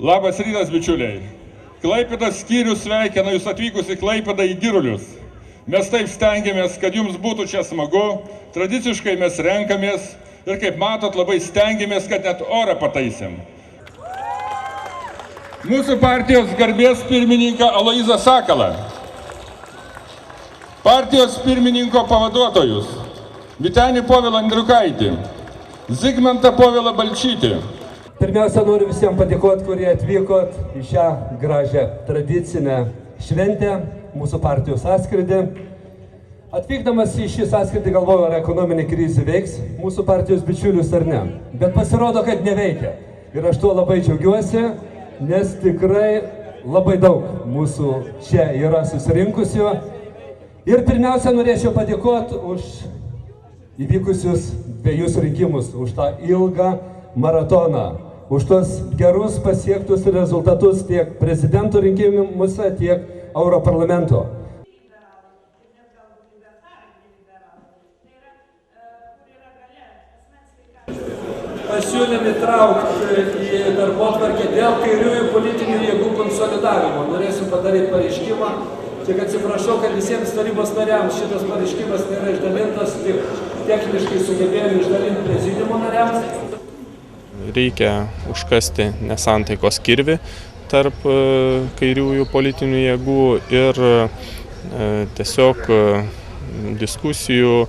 Labas rytas, bičiuliai. Klaipėdos skyrius sveikina jūs atvykus į Klaipėdą į Girulius. Mes taip stengiamės, kad jums būtų čia smagu, tradiciškai mes renkamės ir kaip matot labai stengiamės, kad net orą pataisėm. Mūsų partijos garbės pirmininką Aloyzą Sakalą, partijos pirmininko pavaduotojus Vytenį Povilą Andriukaitį, Zigmantą Povilą Balčytį. Pirmiausia, noriu visiems padėkoti, kurie atvykot į šią gražią tradicinę šventę, mūsų partijos sąskrydį. Atvykdamas į šį sąskrydį galvoju, ar ekonominė krizė veiks mūsų partijos bičiulius ar ne. Bet pasirodo, kad neveikia. Ir aš tuo labai džiaugiuosi, nes tikrai labai daug mūsų čia yra susirinkusių. Ir pirmiausia, norėčiau padėkoti už įvykusius 2 rinkimus, už tą ilgą maratoną, už tos gerus pasiektus rezultatus tiek prezidento rinkimuose, tiek Europarlamento. Pasiūlėm įtraukti į darbotvarkę dėl kairiųjų politinių jėgų konsolidavimo. Norėsim padaryti pareiškimą. Tik atsiprašau, kad visiems tarybos nariams šitas pareiškimas nėra išdalintas, tik techniškai sugebėjome išdalinti prezidiumo nariams. Reikia užkasti nesantaikos kirvį tarp kairiųjų politinių jėgų ir tiesiog diskusijų,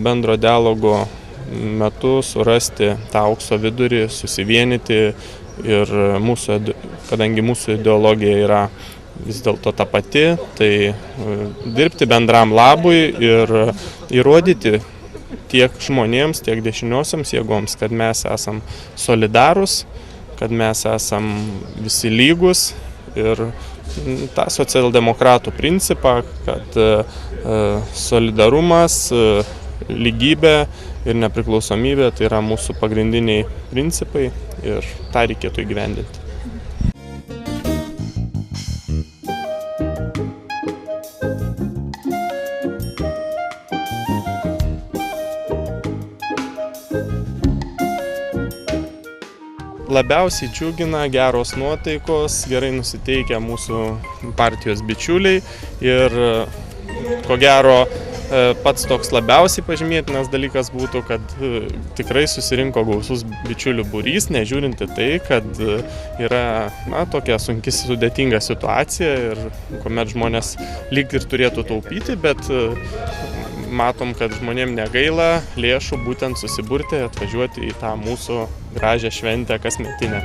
bendro dialogo metu surasti tą aukso vidurį, susivienyti ir kadangi mūsų ideologija yra vis dėlto ta pati, tai dirbti bendram labui ir įrodyti tiek žmonėms, tiek dešiniosiams jėgoms, kad mes esam solidarūs, kad mes esam visi lygus ir tą socialdemokratų principą, kad solidarumas, lygybė ir nepriklausomybė tai yra mūsų pagrindiniai principai ir tą reikėtų įgyvendinti. Labiausiai džiugina geros nuotaikos, gerai nusiteikę mūsų partijos bičiuliai ir ko gero pats toks labiausiai pažymėtinas dalykas būtų, kad tikrai susirinko gausus bičiulių būrys, nežiūrint į tai, kad yra tokia sunki sudėtinga situacija ir kuomet žmonės lyg ir turėtų taupyti, bet matom, kad žmonėm negaila lėšų būtent susiburti, atvažiuoti į tą mūsų gražią šventę kasmetinę.